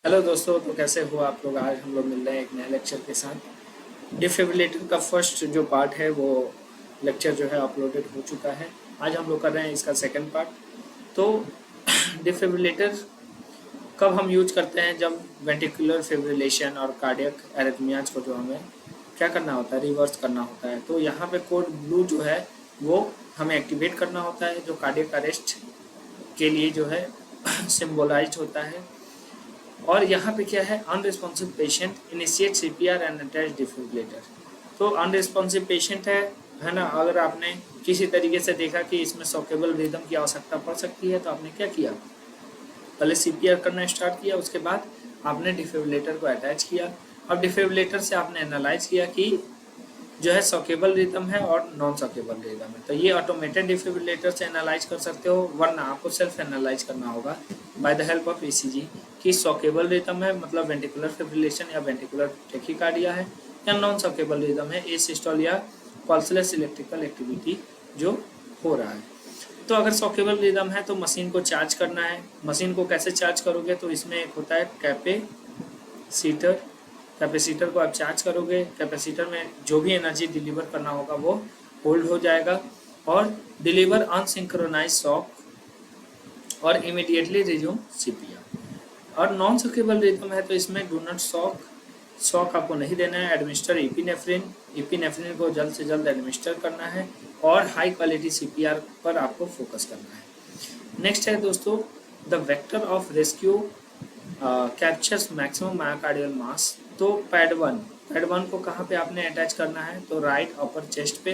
Hello दोस्तों, तो कैसे हो आप लोग। आज हम लोग मिल रहे हैं एक नए लेक्चर के साथ। डिफिब्रिलेटर का फर्स्ट जो पार्ट है वो लेक्चर जो है अपलोडेड हो चुका है। आज हम लोग कर रहे हैं इसका सेकंड पार्ट। तो डिफिब्रिलेटर कब हम यूज करते हैं? जब वेंटिकुलर फिब्रिलेशन और कार्डियक एरिथमियाज को जो हमें क्या करना होता है, रिवर्स करना होता है। तो यहाँ पे कोड ब्लू जो है वो हमें एक्टिवेट करना होता है, जो कार्डियक अरेस्ट के लिए जो है सिम्बोलाइज होता है। और यहाँ पे क्या है, unresponsive patient initiate CPR and attach defibrillator. तो अनरिस्पॉन्सिव पेशेंट है ना। अगर आपने किसी तरीके से देखा कि इसमें सॉकेबल रिदम की आवश्यकता पड़ सकती है, तो आपने क्या किया, पहले सीपीआर करना स्टार्ट किया, उसके बाद आपने डिफिब्रिलेटर को अटैच किया। अब डिफिब्रिलेटर से आपने एनालाइज किया कि जो है सॉकेबल रिदम है और नॉन सॉकेबल रिदम है। तो ये ऑटोमेटेड डिफिब्रिलेटर से एनालाइज कर सकते हो, वरना आपको सेल्फ एनालाइज करना होगा by the help of ECG कि सॉकेबल रिदम है, मतलब वेंटिकुलर फिब्रिलेशन या वेंटिकुलर टेकिकार्डिया है, या नॉन सॉकेबल रिदम है, एसिस्टोल या पल्सलेस इलेक्ट्रिकल एक्टिविटी जो हो रहा है। तो अगर सॉकेबल रिदम है तो मशीन को चार्ज करना है। मशीन को कैसे चार्ज करोगे? तो इसमें एक होता है कैपेसिटर। कैपेसिटर को आप चार्ज करोगे, कैपेसिटर में जो भी एनर्जी डिलीवर करना होगा वो होल्ड हो जाएगा और डिलीवर अनसिंक्रोनाइज शॉक और इमीडिएटली रिज्यूम सीपीआर। और नॉन सॉकेबल रिदम है तो इसमें डू नॉट शॉक आपको नहीं देना है। एडमिनिस्टर इपिनेफ्रिन को जल्द से जल्द एडमिनिस्टर करना है और हाई क्वालिटी सीपीआर पर आपको फोकस करना है। नेक्स्ट है दोस्तों, the vector of rescue captures maximum myocardial mass. तो पैड वन को कहाँ पे आपने अटैच करना है? तो राइट अपर चेस्ट पे,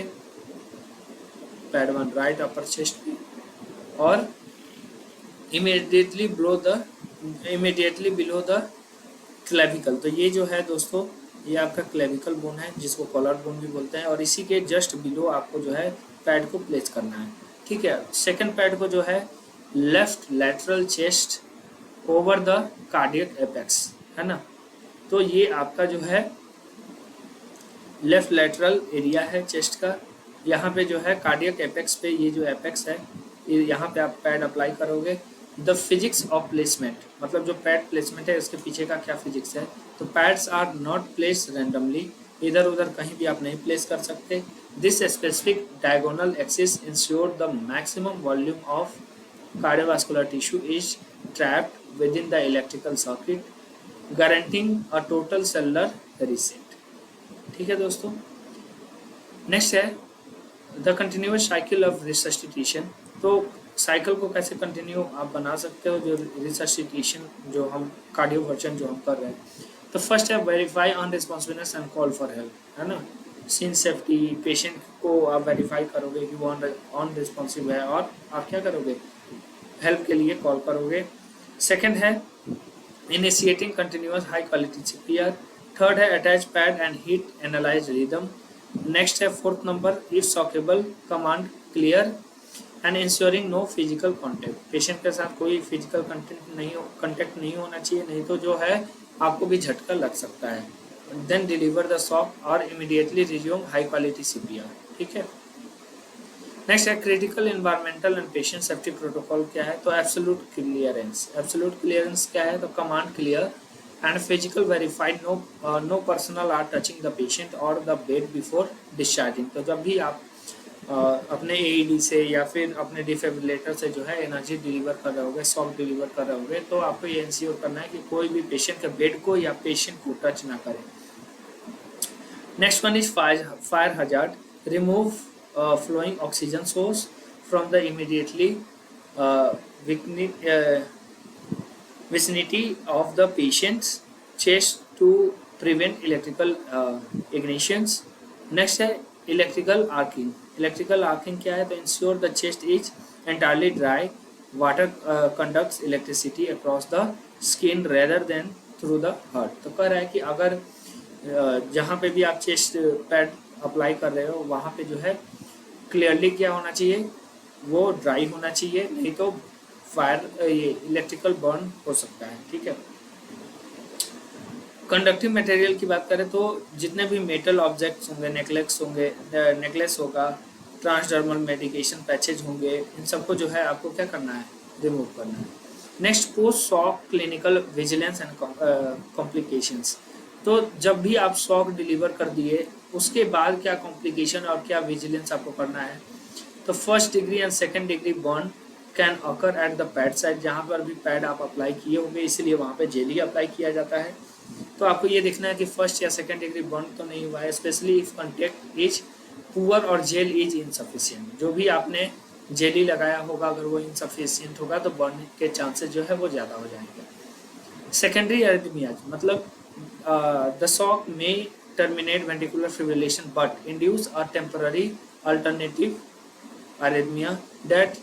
pad one right upper chest पे, और इमीडिएटली बिलो द क्लेविकल। तो ये जो है दोस्तों, ये आपका क्लेविकल बोन है जिसको कॉलर बोन भी बोलते हैं, और इसी के जस्ट बिलो आपको जो है पैड को प्लेस करना है। ठीक है। सेकंड पैड को जो है left lateral chest over the cardiac apex, है ना। तो ये आपका जो है लेफ्ट लैटरल एरिया है चेस्ट का। यहाँ पे जो है कार्डियक एपेक्स पे, ये जो एपेक्स है यहाँ पे आप पैड अप्लाई करोगे। द फिजिक्स ऑफ प्लेसमेंट, मतलब जो पैड प्लेसमेंट है उसके पीछे का क्या फिजिक्स है? तो pads are not place randomly, इधर उधर कहीं भी आप नहीं प्लेस कर सकते। This specific diagonal axis ensure the maximum volume of cardiovascular tissue is trapped within the electrical circuit, guaranteeing a total cellular reset। ठीक है दोस्तों। नेक्स्ट है द कंटिन्यूअस साइकिल ऑफ रिसस्टिटेशन। तो साइकिल को कैसे कंटिन्यू आप बना सकते हो, जो रिसस्टिटेशन जो हम कार्डियो वर्जन जो हम कर रहे हैं। तो फर्स्ट है verify unresponsiveness and call for help, है ना। सीन सेफ्टी, पेशेंट को आप वेरीफाई करोगे कि वो अनरिस्पॉन्सिव है और आप क्या करोगे, हेल्प के लिए कॉल करोगे। सेकंड है initiating continuous high quality CPR. Third है attach pad and heat analyse rhythm. Next है fourth number, if shockable command clear and ensuring no physical contact. Patient के साथ कोई फिजिकल कॉन्टेक्ट नहीं होना चाहिए, नहीं तो जो है आपको भी झटका लग सकता है। देन डिलीवर द शॉक और immediately resume high quality CPR. ठीक है। नेक्स्ट है critical environmental and patient safety protocol क्या है? तो एब्सोल्यूट क्लियरेंस। एब्सोल्यूट क्लियरेंस क्या है? तो command clear and physical verified, no personnel are touching the patient और द बेड बिफोर डिस्चार्जिंग। तो जब भी आप अपने एईडी से या फिर अपने डिफिब्रिलेटर से जो है एनर्जी डिलीवर कर रहे होगे, शॉक डिलीवर कर रहे होगे, तो आपको ये इंश्योर करना है कि कोई भी पेशेंट के बेड को या पेशेंट को टच ना करे। Next one is fire hazard, remove flowing oxygen source from the immediately vicinity of the patient's chest to prevent electrical ignitions। Next है electrical arcing। electrical arcing क्या है? तो ensure the chest is entirely dry, water conducts electricity across the skin rather than through the heart। तो कह रहा है कि अगर जहाँ पे भी आप चेस्ट पैड अप्लाई कर रहे हो वहाँ पे जो है क्लियरली क्या होना चाहिए, वो ड्राई होना चाहिए, नहीं तो फायर ये इलेक्ट्रिकल बर्न हो सकता है। ठीक है। कंडक्टिव मटेरियल की बात करें तो जितने भी मेटल ऑब्जेक्ट्स होंगे, नेकलेस होगा, ट्रांसडर्मल मेडिकेशन पैचेज होंगे, इन सबको जो है आपको क्या करना है, रिमूव करना है। Next, post shock clinical vigilance and complications. तो जब भी आप शॉक डिलीवर कर दिए उसके बाद क्या कॉम्प्लिकेशन और क्या विजिलेंस आपको करना है। तो first degree and second degree burn can occur at the pad side, जहाँ पर भी पैड आप अप्लाई किए होंगे इसलिए वहाँ पे जेली अप्लाई किया जाता है। तो आपको ये देखना है कि फर्स्ट या सेकेंड डिग्री बर्न तो नहीं हुआ है, specially if contact is poor और जेल इज इनसफिशिएंट। जो भी आपने जेली लगाया होगा अगर वो इनसफिशिएंट होगा तो बर्न के चांसेस जो है वो ज़्यादा हो जाएंगे। सेकेंडरी एरिथमियाज मतलब द शॉक में terminate ventricular fibrillation but induce a temporary alternative arrhythmia that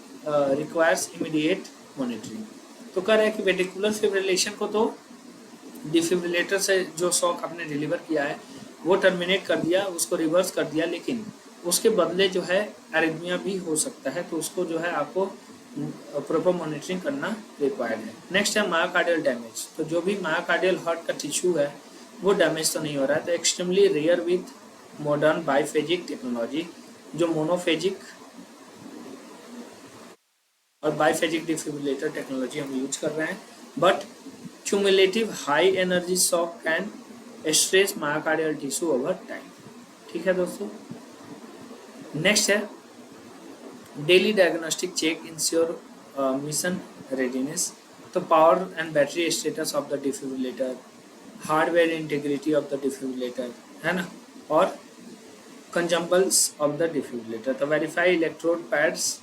requires immediate monitoring। तो कह रहा है कि वेंट्रिकुलर फिब्रिलेशन को तो डिफिब्रिलेटर से जो शॉक आपने डिलीवर किया है वो टर्मिनेट कर दिया, उसको रिवर्स कर दिया, लेकिन उसके बदले जो है एरिथमिया भी हो सकता है, तो उसको जो है आपको प्रॉपर मॉनिटरिंग करना रिक्वायर्ड है। नेक्स्ट है मायोकार्डियल डैमेज। तो जो भी मायोकार्डियल हार्ट का टिश्यू है वो डैमेज तो नहीं हो रहा है, तो extremely rare with modern biphasic technology. जो मोनोफेजिक और बाइफेजिक डिफिब्रिलेटर टेक्नोलॉजी हम यूज कर रहे हैं, but cumulative high energy shock can stress myocardial tissue over time. ठीक है दोस्तों। नेक्स्ट है daily diagnostic check ensure mission readiness. तो power and battery status of the defibrillator, hardware integrity of the defibrillator, है ना, और कंजम्बल्स ऑफ द डिफिब्रिलेटर। तो verify electrode pads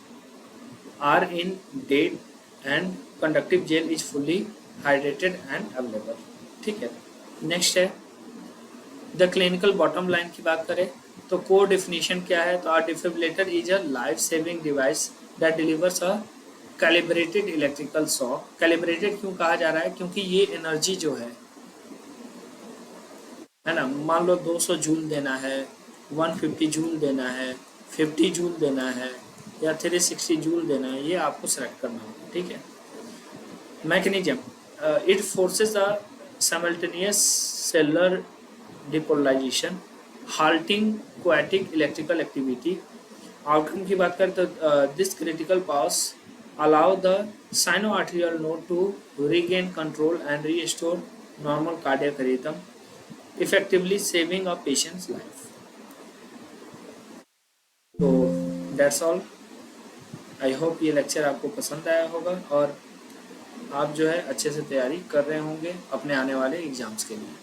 are in date and conductive gel is fully hydrated and available. ठीक है। Next है the clinical bottom line की बात करें तो कोर डेफिनेशन क्या है। तो our defibrillator is a life saving device that delivers a calibrated electrical shock. Calibrated क्यों कहा जा रहा है, क्योंकि ये एनर्जी जो है ना, मान लो 200 जूल देना है, 150 जूल देना है, 50 जूल देना है या 360 जूल देना है, ये आपको सेलेक्ट करना होगा। ठीक है। Mechanism, it forces a simultaneous cellular depolarisation, halting chaotic electrical activity. Outcome की बात करें तो this critical pass allow the sino arterial node to regain control and restore normal cardiac rhythm, effectively saving a patient's life। तो that's all। I hope ये lecture आपको पसंद आया होगा और आप जो है अच्छे से तैयारी कर रहे होंगे अपने आने वाले एग्जाम्स के लिए।